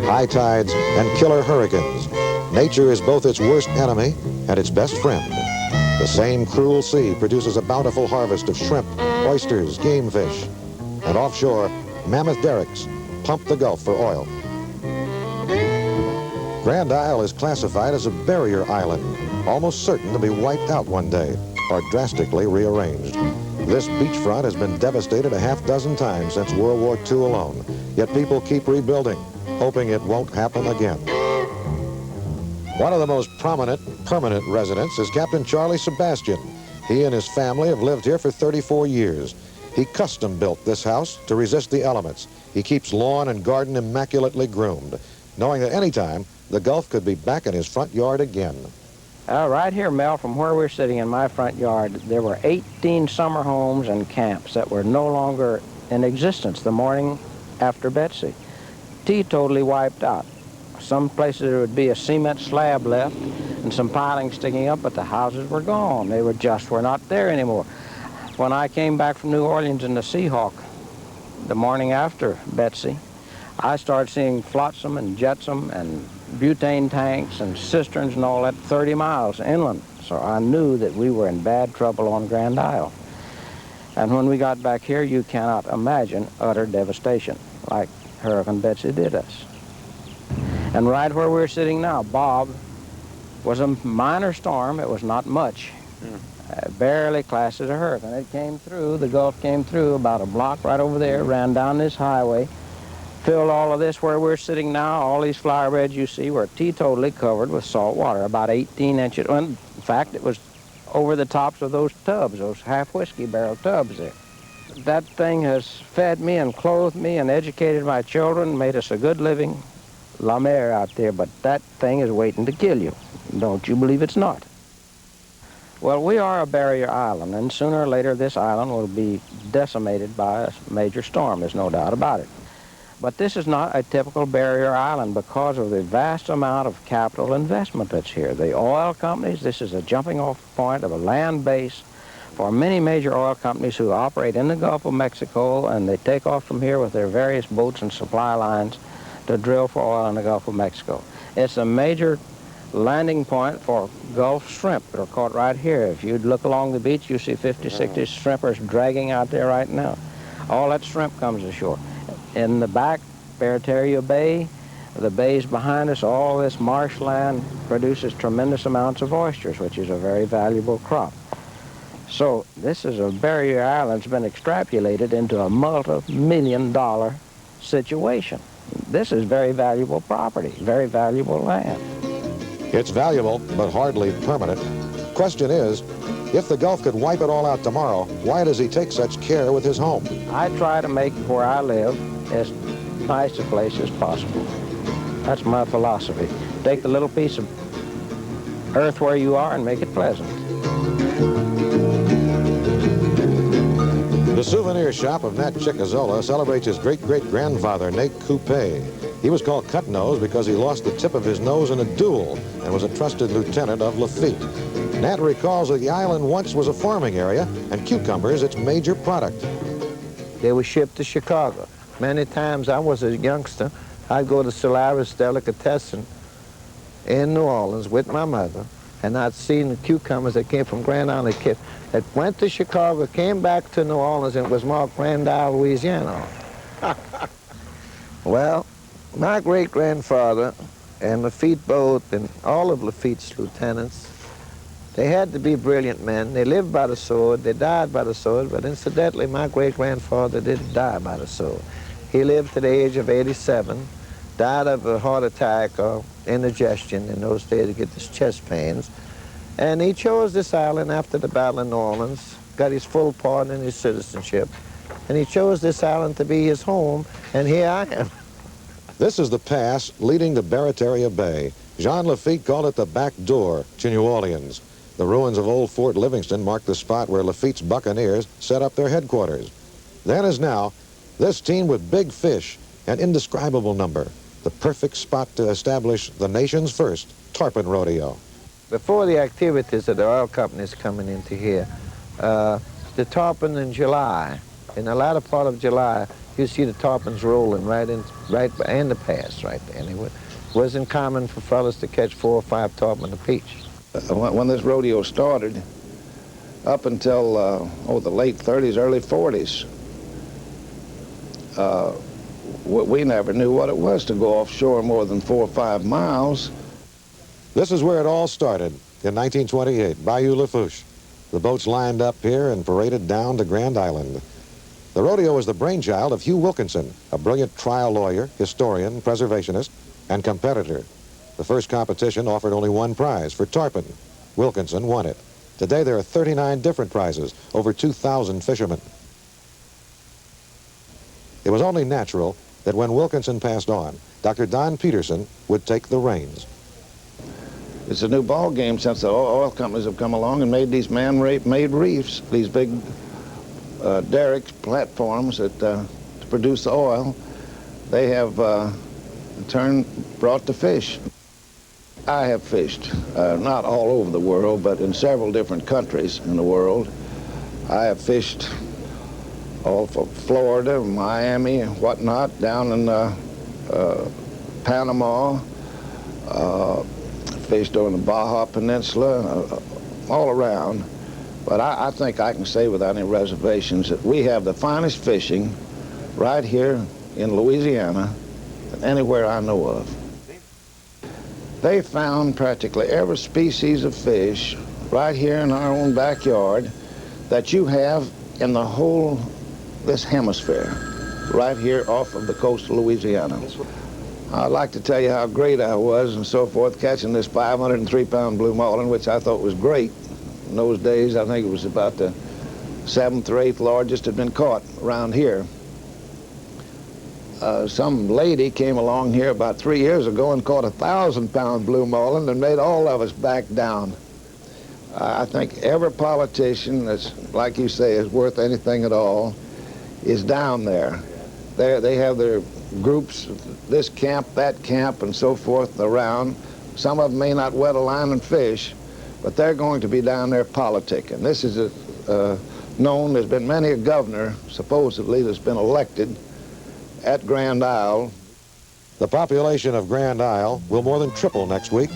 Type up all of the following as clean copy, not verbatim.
high tides, and killer hurricanes. Nature is both its worst enemy and its best friend. The same cruel sea produces a bountiful harvest of shrimp, oysters, game fish. And offshore, mammoth derricks pump the Gulf for oil. Grand Isle is classified as a barrier island, almost certain to be wiped out one day or drastically rearranged. This beachfront has been devastated a half-dozen times since World War II alone, yet people keep rebuilding, hoping it won't happen again. One of the most prominent, permanent residents is Captain Charlie Sebastian. He and his family have lived here for 34 years. He custom-built this house to resist the elements. He keeps lawn and garden immaculately groomed, knowing that any time the Gulf could be back in his front yard again. Right here, Mel, from where we're sitting in my front yard, there were 18 summer homes and camps that were no longer in existence the morning after Betsy. Totally wiped out. Some places there would be a cement slab left and some piling sticking up, but the houses were gone. They were not there anymore. When I came back from New Orleans in the Seahawk the morning after Betsy, I started seeing flotsam and jetsam and butane tanks and cisterns and all that 30 miles inland. So I knew that we were in bad trouble on Grand Isle. And when we got back here, you cannot imagine utter devastation like Hurricane Betsy did us. And right where we're sitting now, Bob was a minor storm. It was not much. Barely classed as a hurricane. It came through, the Gulf came through about a block right over there, ran down this highway, filled all of this where we're sitting now. All these flower beds you see were teetotally covered with salt water, about 18 inches. In fact, it was over the tops of those tubs, those half whiskey barrel tubs there. That thing has fed me and clothed me and educated my children, made us a good living la mer out there, but that thing is waiting to kill you. Don't you believe it's not? Well, we are a barrier island, and sooner or later this island will be decimated by a major storm, there's no doubt about it. But this is not a typical barrier island because of the vast amount of capital investment that's here. The oil companies, this is a jumping off point of a land base for many major oil companies who operate in the Gulf of Mexico, and they take off from here with their various boats and supply lines to drill for oil in the Gulf of Mexico. It's a major landing point for Gulf shrimp that are caught right here. If you look along the beach, you see 50, 60 shrimpers dragging out there right now. All that shrimp comes ashore. In the back, Barataria Bay, the bays behind us, all this marshland produces tremendous amounts of oysters, which is a very valuable crop. So this is a barrier island that's been extrapolated into a multi-million-dollar situation. This is very valuable property, very valuable land. It's valuable, but hardly permanent. Question is, if the Gulf could wipe it all out tomorrow, why does he take such care with his home? I try to make where I live as nice a place as possible. That's my philosophy. Take the little piece of earth where you are and make it pleasant. The souvenir shop of Nat Chickazola celebrates his great-great-grandfather, Nate Coupe. He was called Cut Nose because he lost the tip of his nose in a duel and was a trusted lieutenant of Lafitte. Nat recalls that the island once was a farming area and cucumbers its major product. They were shipped to Chicago. Many times I was a youngster, I'd go to Solaris Delicatessen in New Orleans with my mother, and I'd seen the cucumbers that came from Grand Isle that went to Chicago, came back to New Orleans, and it was marked Grand Isle, Louisiana. Well, my great-grandfather and Lafitte both, and all of Lafitte's lieutenants, they had to be brilliant men. They lived by the sword, they died by the sword, but incidentally, my great-grandfather didn't die by the sword. He lived to the age of 87, died of a heart attack or indigestion in those days to get his chest pains. And he chose this island after the Battle of New Orleans, got his full pardon in his citizenship, and he chose this island to be his home, and here I am. This is the pass leading to Barataria Bay. Jean Lafitte called it the back door to New Orleans. The ruins of old Fort Livingston mark the spot where Lafitte's Buccaneers set up their headquarters. Then as now, this team with big fish, an indescribable number, the perfect spot to establish the nation's first tarpon rodeo. Before the activities of the oil companies coming into here, the tarpon in July, in the latter part of July, You see the tarpons rolling right in the pass right there. And it wasn't common for fellas to catch 4 or 5 tarpon apiece. When this rodeo started, up until the late 30s, early 40s, we never knew what it was to go offshore more than 4 or 5 miles. This is where it all started in 1928, Bayou Lafitte. The boats lined up here and paraded down to Grand Island. The rodeo was the brainchild of Hugh Wilkinson, a brilliant trial lawyer, historian, preservationist, and competitor. The first competition offered only one prize for tarpon. Wilkinson won it. Today there are 39 different prizes, over 2,000 fishermen. It was only natural that when Wilkinson passed on, Dr. Don Peterson would take the reins. It's a new ball game since the oil companies have come along and made these man-made reefs, these big derricks, platforms that to produce the oil. They have in turn brought the fish. I have fished, not all over the world, but in several different countries in the world. I have fished all from Florida, Miami, and whatnot, down in Panama, fished on the Baja Peninsula, all around. But I think I can say without any reservations that we have the finest fishing right here in Louisiana than anywhere I know of. They found practically every species of fish right here in our own backyard that you have in the whole, this hemisphere, right here off of the coast of Louisiana. I'd like to tell you how great I was and so forth catching this 503-pound blue marlin, which I thought was great. In those days, I think it was about the 7th or 8th largest had been caught around here. Some lady came along here about 3 years ago and caught a 1,000-pound blue marlin and made all of us back down. I think every politician that's, like you say, is worth anything at all is down there. They have their groups, this camp, that camp, and so forth around. Some of them may not wet a line and fish, but they're going to be down there politicking. This is known, there's been many a governor, supposedly, that's been elected at Grand Isle. The population of Grand Isle will more than triple next week.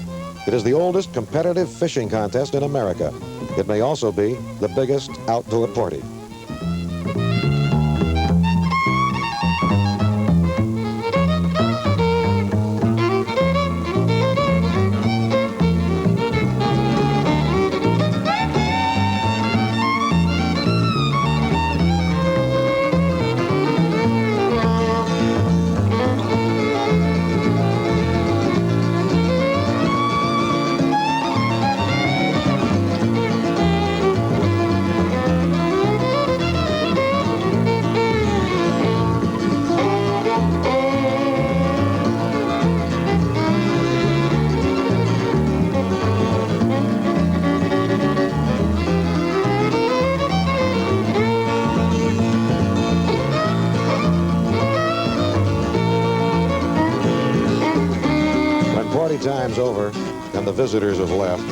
It is the oldest competitive fishing contest in America. It may also be the biggest outdoor party. Time's over and the visitors have left,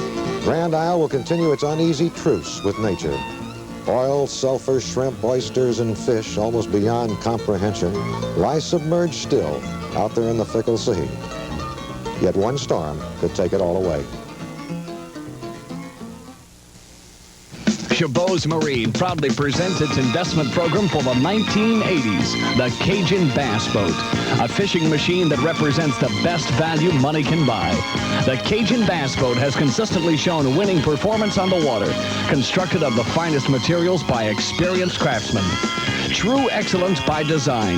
Grand Isle will continue its uneasy truce with nature. Oil, sulfur, shrimp, oysters, and fish, almost beyond comprehension, lie submerged still out there in the fickle sea. Yet one storm could take it all away. Chabot's Marine proudly presents its investment program for the 1980s, the Cajun Bass Boat, a fishing machine that represents the best value money can buy. The Cajun Bass Boat has consistently shown winning performance on the water, constructed of the finest materials by experienced craftsmen. True excellence by design.